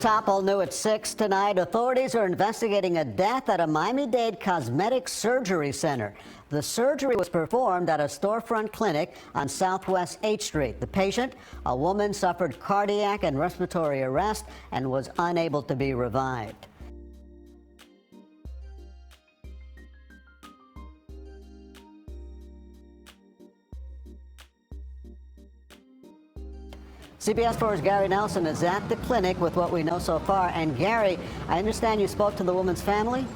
Top all new at 6 tonight. Authorities are investigating a death at a Miami-Dade cosmetic surgery center. The surgery was performed at a storefront clinic on Southwest 8th Street. The patient, a woman, suffered cardiac and respiratory arrest and was unable to be revived. CBS 4's Gary Nelson is at the clinic with what we know so far. And Gary, I understand you spoke to the woman's family?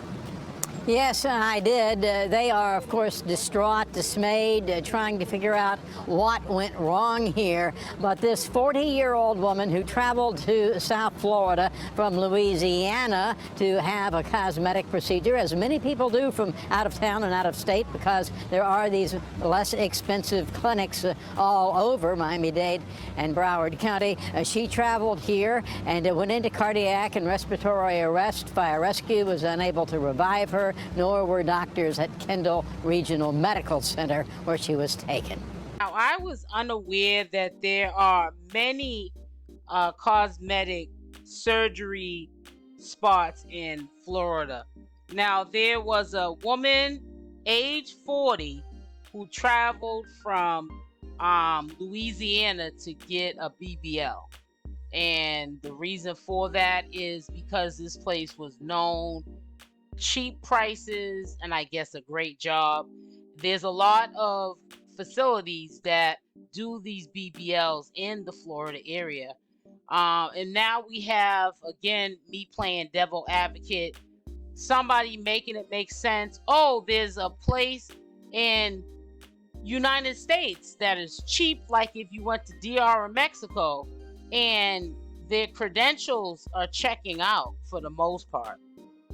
Yes, I did. They are, of course, distraught, dismayed, trying to figure out what went wrong here. But this 40-year-old woman who traveled to South Florida from Louisiana to have a cosmetic procedure, as many people do from out of town and out of state, because there are these less expensive clinics all over Miami-Dade and Broward County. She traveled here and went into cardiac and respiratory arrest. Fire rescue was unable to revive her, nor were doctors at Kendall Regional Medical Center, where she was taken. Now, I was unaware that there are many cosmetic surgery spots in Florida. Now, there was a woman, age 40, who traveled from Louisiana to get a BBL. And the reason for that is because this place was known, cheap prices, and I guess a great job. There's a lot of facilities that do these BBLs in the Florida area. And now we have, again, me playing devil advocate, somebody making it make sense. Oh, there's a place in United States that is cheap, like if you went to DR or Mexico, and their credentials are checking out for the most part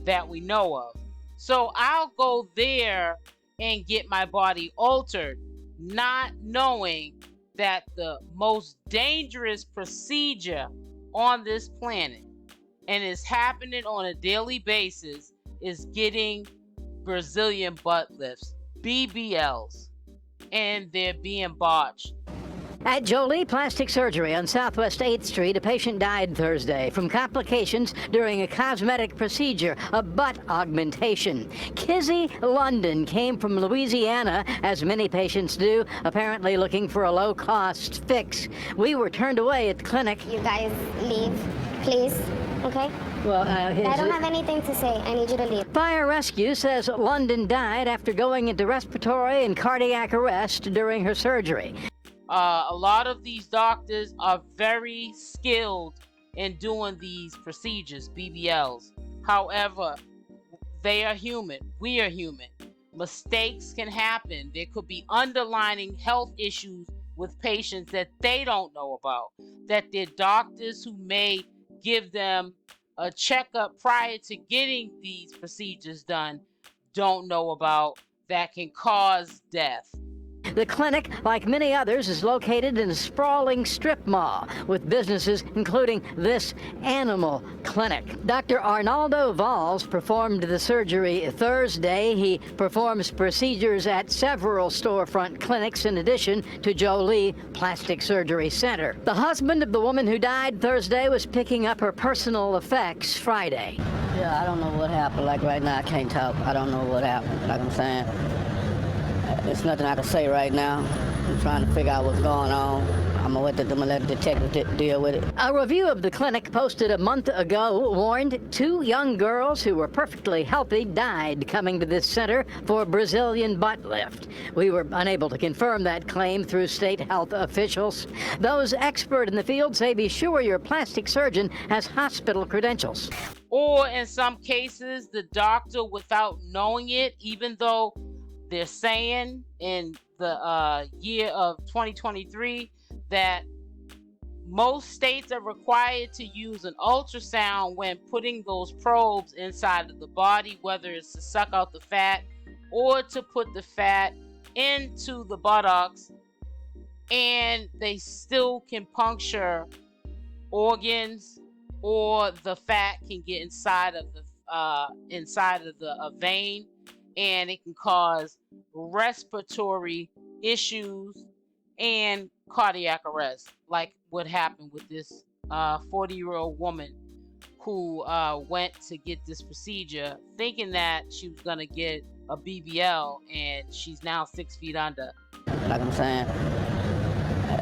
that we know of. So I'll go there and get my body altered, not knowing that the most dangerous procedure on this planet, and it's happening on a daily basis, is getting Brazilian butt lifts, BBLs, and they're being botched. At Jolie Plastic Surgery on Southwest 8th Street, a patient died Thursday from complications during a cosmetic procedure, a butt augmentation. Kizzy London came from Louisiana, as many patients do, apparently looking for a low-cost fix. We were turned away at the clinic. You guys leave, please, okay? Well, I don't have anything to say. I need you to leave. Fire rescue says London died after going into respiratory and cardiac arrest during her surgery. A lot of these doctors are very skilled in doing these procedures, BBLs. However, they are human. We are human. Mistakes can happen. There could be underlying health issues with patients that they don't know about, that their doctors who may give them a checkup prior to getting these procedures done don't know about, that can cause death. The clinic, like many others, is located in a sprawling strip mall with businesses including this animal clinic. Dr. Arnaldo Valls performed the surgery Thursday. He performs procedures at several storefront clinics in addition to Jolie Plastic Surgery Center. The husband of the woman who died Thursday was picking up her personal effects Friday. Yeah, I don't know what happened. Like right now, I can't talk. I don't know what happened, like I'm saying. There's nothing I can say right now. I'm trying to figure out what's going on. I'm gonna let the detective deal with it. A review of the clinic posted a month ago warned 2 young girls who were perfectly healthy died coming to this center for Brazilian butt lift. We were unable to confirm that claim through state health officials. Those expert in the field say be sure your plastic surgeon has hospital credentials. Or in some cases, the doctor, without knowing it, even though they're saying in the year of 2023 that most states are required to use an ultrasound when putting those probes inside of the body, whether it's to suck out the fat or to put the fat into the buttocks, and they still can puncture organs, or the fat can get inside of the vein, and it can cause respiratory issues and cardiac arrest, like what happened with this 40-year-old woman who went to get this procedure thinking that she was going to get a BBL, and she's now 6 feet under. Like I'm saying,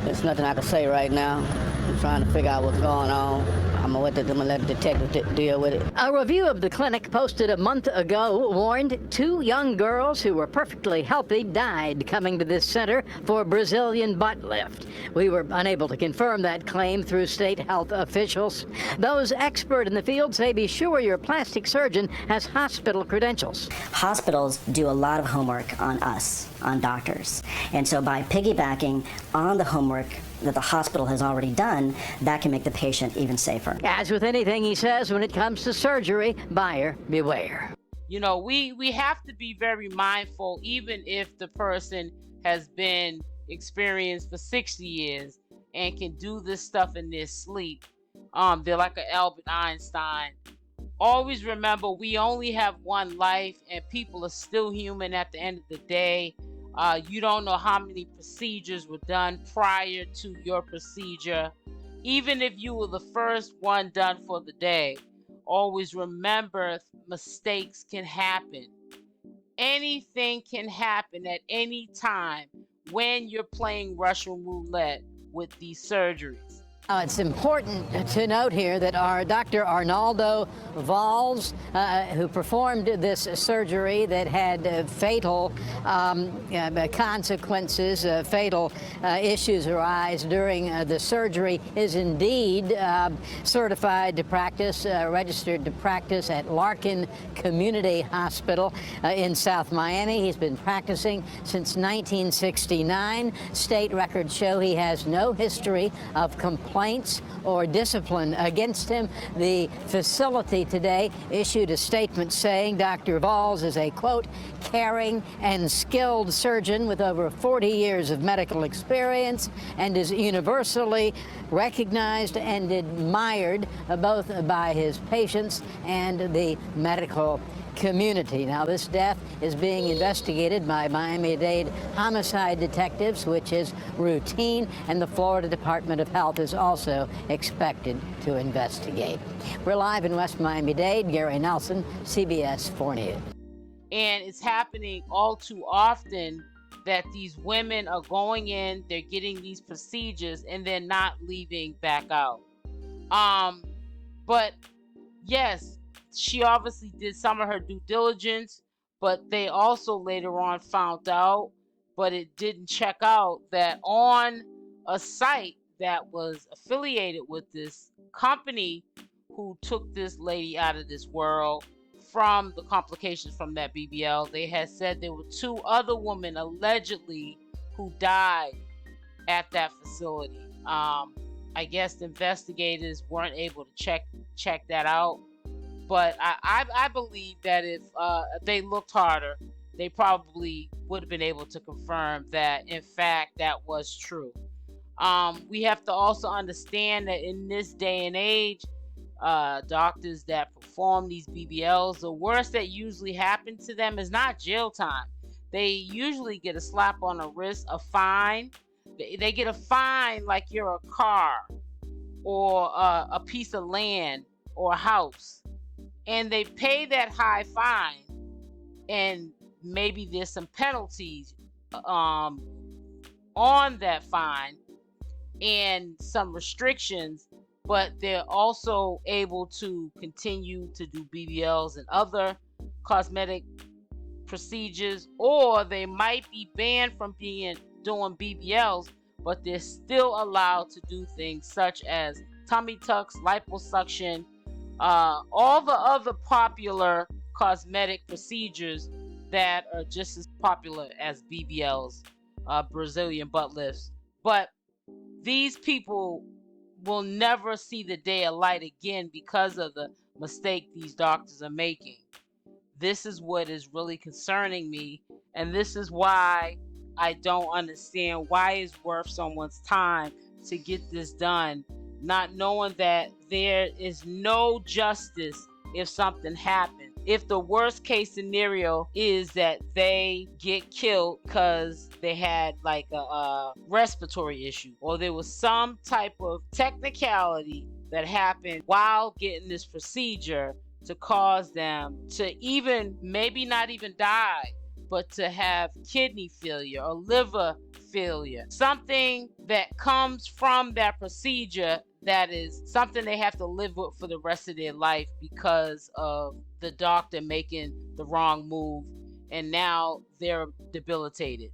there's nothing I can say right now. I'm trying to figure out what's going on. I'm gonna let the detective deal with it. A review of the clinic posted a month ago warned 2 young girls who were perfectly healthy died coming to this center for Brazilian butt lift. We were unable to confirm that claim through state health officials. Those expert in the field say be sure your plastic surgeon has hospital credentials. Hospitals do a lot of homework on us, on doctors. And so by piggybacking on the homework that the hospital has already done, that can make the patient even safer. As with anything, he says, when it comes to surgery, buyer beware. You know, we have to be very mindful, even if the person has been experienced for 60 years and can do this stuff in their sleep. They're like an Albert Einstein. Always remember, we only have one life, and people are still human at the end of the day. You don't know how many procedures were done prior to your procedure. Even if you were the first one done for the day, always remember mistakes can happen. Anything can happen at any time when you're playing Russian roulette with these surgeries. It's important to note here that our Dr. Arnaldo Valls, who performed this surgery that had fatal consequences, fatal issues arise during the surgery, is indeed certified to practice, registered to practice at Larkin Community Hospital in South Miami. He's been practicing since 1969. State records show he has no history of complaints or discipline against him. The facility today issued a statement saying Dr. Valls is a, quote, caring and skilled surgeon with over 40 years of medical experience and is universally recognized and admired both by his patients and the medical community. Now, this death is being investigated by Miami-Dade homicide detectives, which is routine, and the Florida Department of Health is also expected to investigate. We're live in West Miami-Dade. Gary Nelson, CBS 4 News. And it's happening all too often that these women are going in, they're getting these procedures, and they're not leaving back out. But yes, she obviously did some of her due diligence, but they also later on found out, but it didn't check out, that on a site that was affiliated with this company who took this lady out of this world from the complications from that BBL, they had said there were 2 other women allegedly who died at that facility. I guess the investigators weren't able to check that out. But I believe that if they looked harder, they probably would have been able to confirm that, in fact, that was true. We have to also understand that in this day and age, doctors that perform these BBLs, the worst that usually happens to them is not jail time. They usually get a slap on the wrist, a fine. They get a fine like you're a car or a piece of land or a house. And they pay that high fine, and maybe there's some penalties on that fine and some restrictions, but they're also able to continue to do BBLs and other cosmetic procedures, or they might be banned from doing BBLs, but they're still allowed to do things such as tummy tucks, liposuction, all the other popular cosmetic procedures that are just as popular as BBLs, Brazilian butt lifts. But these people will never see the day of light again because of the mistake these doctors are making. This is what is really concerning me, and this is why I don't understand why it's worth someone's time to get this done, not knowing that there is no justice if something happens. If the worst case scenario is that they get killed because they had like a respiratory issue, or there was some type of technicality that happened while getting this procedure to cause them to even, maybe not even die, but to have kidney failure or liver failure. Something that comes from that procedure that is something they have to live with for the rest of their life because of the doctor making the wrong move, and now they're debilitated.